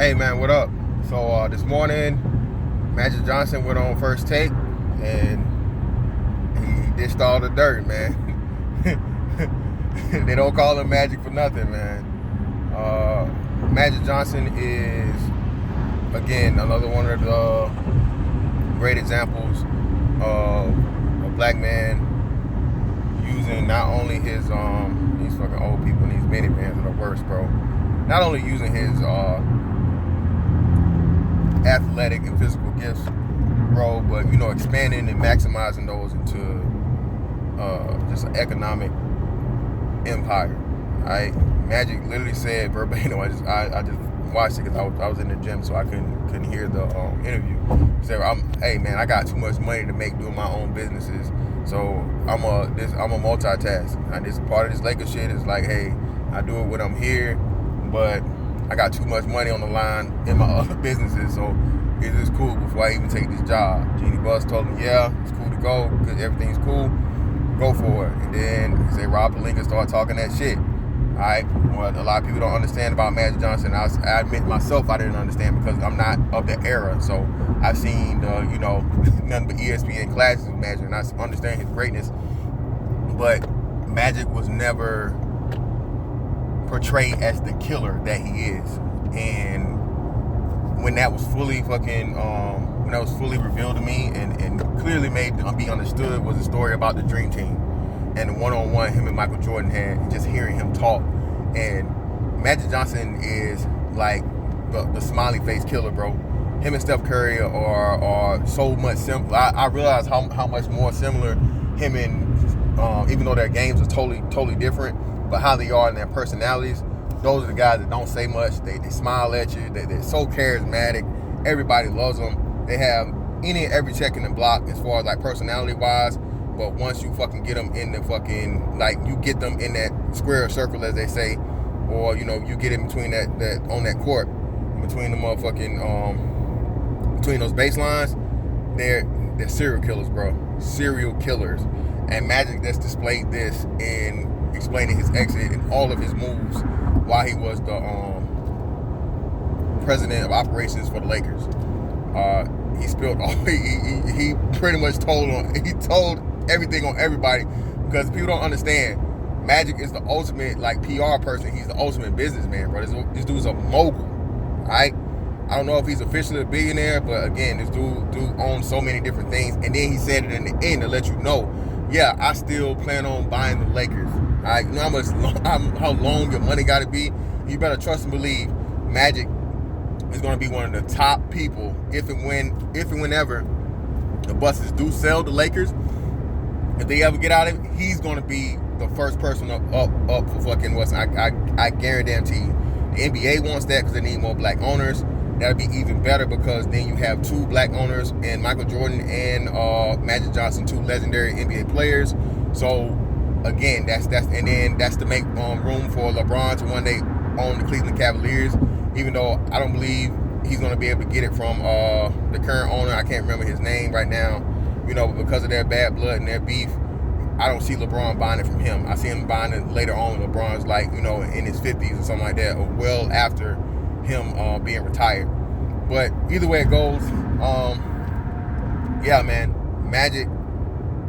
Hey man, what up? So this morning, Magic Johnson went on First Take, and he dished all the dirt, man. They don't call him Magic for nothing, man. Magic Johnson is again another one of the great examples of a black man using not only his these fucking old people and these minivans are the worst, bro. Not only using his athletic and physical gifts, bro, but expanding and maximizing those into just an economic empire. Right? Magic literally said verbatim. I just watched it because I was in the gym, so I couldn't hear the interview. He said, "Hey man, I got too much money to make doing my own businesses, so I'm a multitask. And this part of this Lakers shit is like, hey, I do it when I'm here, but I got too much money on the line in my other businesses, so is this cool before I even take this job?" Jeannie Buss told him, yeah, it's cool to go because everything's cool. Go for it. And then he said Rob Pelinka started talking that shit. All right, what a lot of people don't understand about Magic Johnson, I admit myself I didn't understand because I'm not of the era. So I've seen nothing but ESPN classes with Magic, and I understand his greatness. But Magic was never portrayed as the killer that he is. And when that was fully revealed to me and clearly made to be understood, was a story about the Dream Team and the one-on-one him and Michael Jordan had, just hearing him talk. And Magic Johnson is like the smiley face killer, bro. Him and Steph Curry are so much similar. I realize how much more similar him and even though their games are totally different, but how they are in their personalities. Those are the guys that don't say much. They smile at you. They're so charismatic. Everybody loves them. They have any and every check in the block as far as like personality wise. But once you fucking get them in the fucking, like, you get them in that square circle, as they say, or you get in between that on that court, between the motherfucking between those baselines, they're serial killers, bro. Serial killers. And Magic just displayed this in explaining his exit and all of his moves while he was the president of operations for the Lakers. He spilled all. He pretty much told everything on everybody, because people don't understand. Magic is the ultimate like PR person. He's the ultimate businessman, bro. This dude's a mogul. All right. I don't know if he's officially a billionaire, but again, this dude owns so many different things. And then he said it in the end to let you know, yeah, I still plan on buying the Lakers. All right, you know how long your money got to be. You better trust and believe Magic is going to be one of the top people if and whenever the Busses do sell the Lakers. If they ever get out of it, he's going to be the first person up for fucking West. I guarantee you. The NBA wants that because they need more black owners. That'll be even better because then you have two black owners and Michael Jordan and Magic Johnson, two legendary NBA players. So again, that's to make room for LeBron to one day own the Cleveland Cavaliers. Even though I don't believe he's going to be able to get it from the current owner. I can't remember his name right now. But because of their bad blood and their beef, I don't see LeBron buying it from him. I see him buying it later on. LeBron's like, in his 50s or something like that, or well after him being retired. But either way it goes, yeah, man, Magic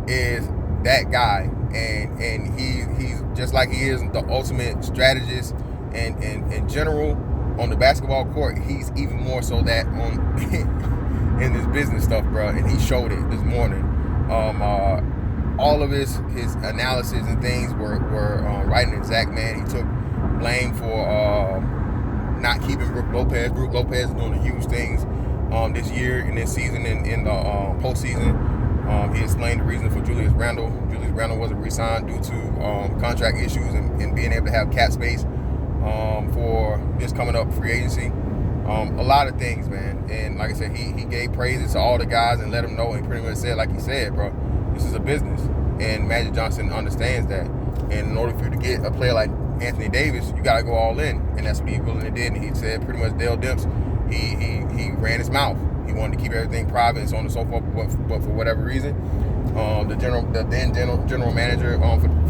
is that guy, and he's just like he is the ultimate strategist, and in general on the basketball court, he's even more so that on in this business stuff, bro. And he showed it this morning. All of his analysis and things were right and exact, man. He took blame for not keeping Brook Lopez. Brook Lopez is doing the huge things this year in this season in the postseason. He explained the reason for Julius Randle. Julius Randle wasn't re-signed due to contract issues and being able to have cap space for this coming up free agency. A lot of things, man. And like I said, he gave praises to all the guys and let them know, and pretty much said, like he said, bro, this is a business. And Magic Johnson understands that. And in order for you to get a player like Anthony Davis, you got to go all in. And that's what he willingly did. And he said pretty much Dale Demps, he ran his mouth. He wanted to keep everything private and so on and so forth, but for whatever reason, the then general manager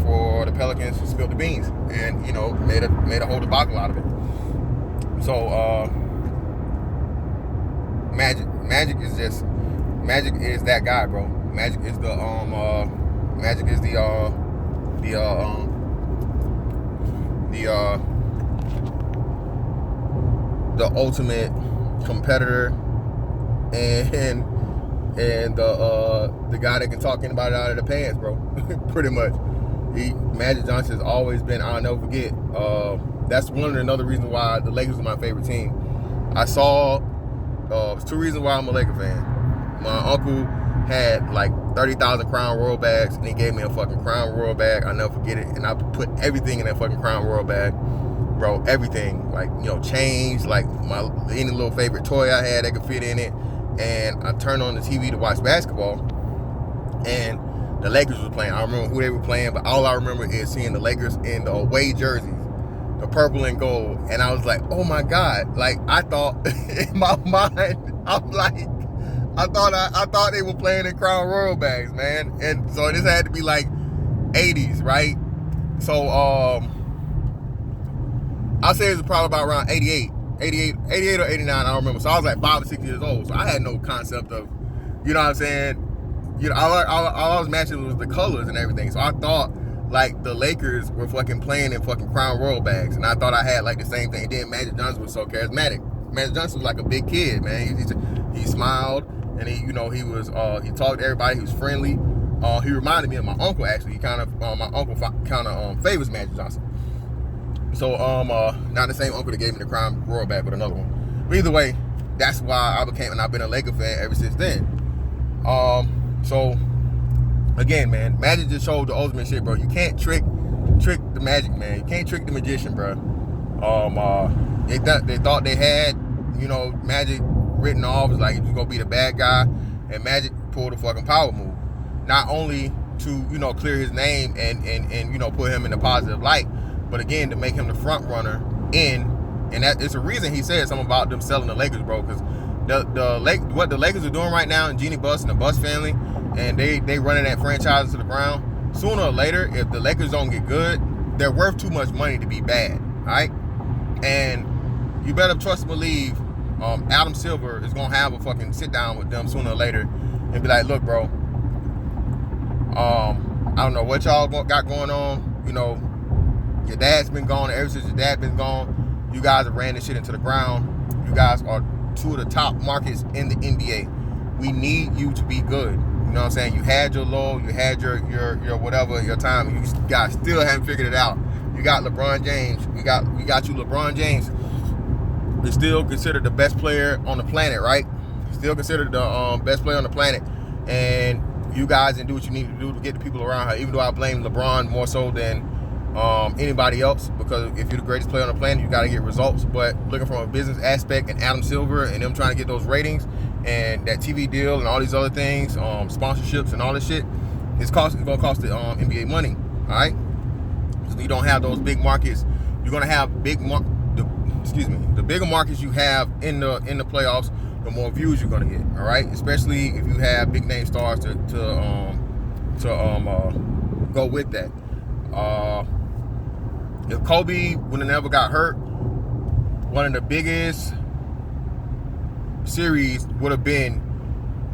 for the Pelicans spilled the beans and made a whole debacle out of it. So Magic is just Magic is that guy, bro. Magic is the Magic is the ultimate competitor, and the guy that can talk anybody out of the pants, bro. Pretty much. Magic Johnson has always been, I'll never forget. That's another reason why the Lakers are my favorite team. I saw there's two reasons why I'm a Laker fan. My uncle had like 30,000 Crown Royal bags, and he gave me a fucking Crown Royal bag. I'll never forget it. And I put everything in that fucking Crown Royal bag, bro. Everything, like, change, like any little favorite toy I had that could fit in it. And I turned on the TV to watch basketball, and the Lakers was playing. I don't remember who they were playing, but all I remember is seeing the Lakers in the away jerseys, the purple and gold, and I was like, oh my God. Like, I thought in my mind, I'm like, I thought they were playing in Crown Royal bags, man. And so this had to be like 80s, right? So I'll say it was probably about around 88 or 89, I don't remember. So I was like 5 or 6 years old. So I had no concept of, you know what I'm saying? All I was matching was the colors and everything. So I thought like the Lakers were fucking playing in fucking Crown Royal bags. And I thought I had like the same thing. And then Magic Johnson was so charismatic. Magic Johnson was like a big kid, man. He smiled, and he talked to everybody. He was friendly. He reminded me of my uncle, actually. My uncle kind of favors Magic Johnson. So, not the same uncle that gave me the Crown Royal bag, but another one. But either way, that's why I've been a Laker fan ever since then. So, again, man, Magic just showed the ultimate shit, bro. You can't trick the Magic, man. You can't trick the magician, bro. They thought they had, Magic written off as like he was gonna be the bad guy, and Magic pulled a fucking power move. Not only to, clear his name and put him in a positive light, but again, to make him the front runner and that it's a reason he said something about them selling the Lakers, bro. Because what the Lakers are doing right now, and Jeanie Buss and the Buss family, and they running that franchise to the ground. Sooner or later, if the Lakers don't get good, they're worth too much money to be bad, all right? And you better trust and believe Adam Silver is gonna have a fucking sit down with them sooner or later and be like, look, bro, I don't know what y'all got going on. Your dad's been gone. Ever since your dad been gone, you guys have ran this shit into the ground. You guys are two of the top markets in the NBA. We need you to be good. You know what I'm saying? You had your low, you had your whatever, your time. You guys still haven't figured it out. You got LeBron James. We got you, LeBron James. Is still considered the best player on the planet, right? Still considered the best player on the planet. And you guys didn't do what you need to do to get the people around her. Even though I blame LeBron more so than anybody else, because if you're the greatest player on the planet, you got to get results. But looking from a business aspect, and Adam Silver and them trying to get those ratings and that TV deal and all these other things, sponsorships and all this shit, it's going to cost the NBA money. All right, so you don't have those big markets. You're going to have the bigger markets you have in the playoffs, the more views you're going to get. All right, especially if you have big name stars to go with that. If Kobe would have never got hurt, one of the biggest series would have been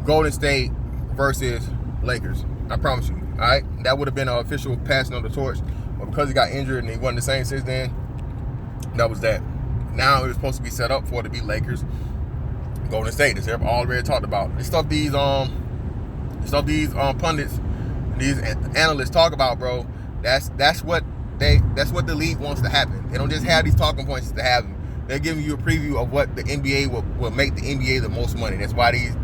Golden State versus Lakers. I promise you. All right, that would have been an official passing of the torch. But because he got injured and he wasn't the same since then, that was that. Now it was supposed to be set up for it to be Lakers, Golden State. This everybody already talked about. This stuff these pundits, these analysts talk about, bro. That's what the league wants to happen. They don't just have these talking points to have them. They're giving you a preview of what the NBA will make the NBA the most money. That's why these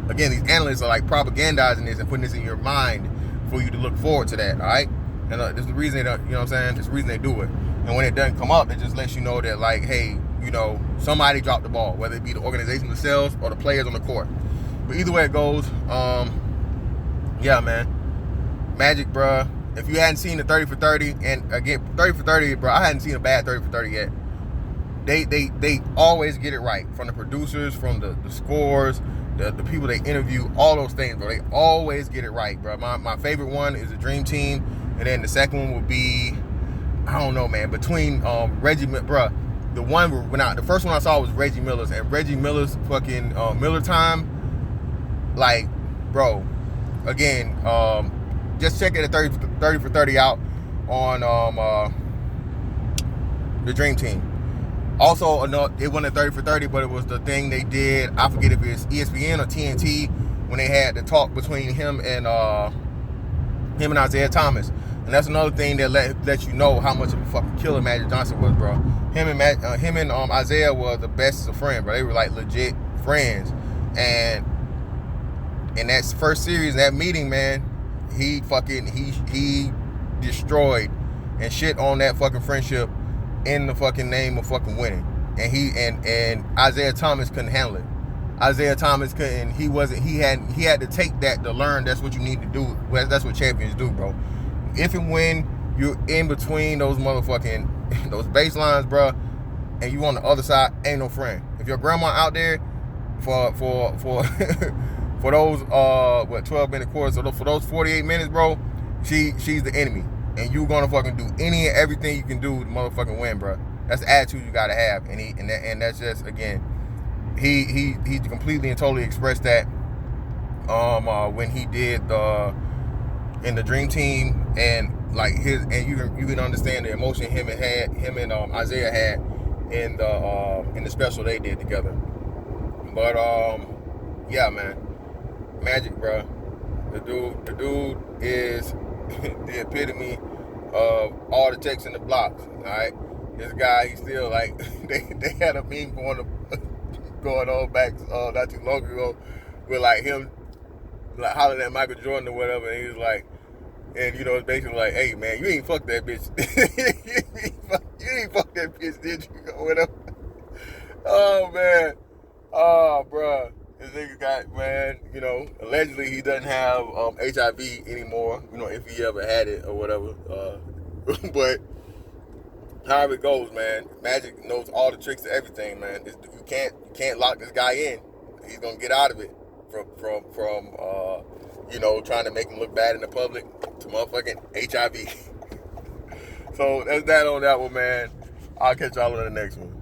again, these analysts are like propagandizing this and putting this in your mind for you to look forward to that. All right. And this is the reason they don't, you know what I'm saying? It's the reason they do it. And when it doesn't come up, it just lets you know that, like, hey, somebody dropped the ball, whether it be the organization themselves or the players on the court. But either way it goes, yeah, man. Magic, bruh. If you hadn't seen the 30 for 30, and again, 30 for 30, bro, I hadn't seen a bad 30 for 30 yet. They always get it right. From the producers, from the scores, the people they interview, all those things, bro. They always get it right, bro. My favorite one is the Dream Team. And then the second one would be, I don't know, man, between Reggie, bro. the first one I saw was Reggie Miller's, and Reggie Miller's fucking Miller Time, like, bro, again, just check it at 30 for 30 out on the Dream Team. Also, it wasn't a 30 for 30, but it was the thing they did. I forget if it's ESPN or TNT, when they had the talk between him and Isaiah Thomas. And that's another thing that let you know how much of a fucking killer Magic Johnson was, bro. Him and Isaiah were the best of friends, bro. They were like legit friends. And in that first series, that meeting, man, he destroyed and shit on that fucking friendship in the fucking name of fucking winning. And Isaiah Thomas couldn't handle it. Isaiah Thomas couldn't. He had to take that to learn. That's what you need to do. That's what champions do, bro. If and when you're in between those motherfucking those baselines, bro, and you on the other side, ain't no friend. If your grandma out there for for those 12-minute quarters, so for those 48 minutes, bro, she's the enemy, and you gonna fucking do any and everything you can do to motherfucking win, bro. That's the attitude you gotta have, and that's just, again, he completely and totally expressed that when he did in the Dream Team, and like you can understand the emotion him and Isaiah had in the special they did together. But yeah, man, Magic, bro, the dude is the epitome of all the texts in the blocks. All right, this guy, he's still like they had a meme going on back not too long ago with like him like hollering at Michael Jordan or whatever, and he was like, and you know, it's basically like, hey man, you ain't fucked that bitch. you ain't fucked that bitch, did you? Or whatever. Oh man. Oh bruh. This nigga got, man, you know, allegedly he doesn't have HIV anymore, you know, if he ever had it or whatever. But however it goes, man, Magic knows all the tricks to everything, man. You can't lock this guy in. He's gonna get out of it from you know, trying to make him look bad in the public to motherfucking HIV. So that's that on that one, man. I'll catch y'all on the next one.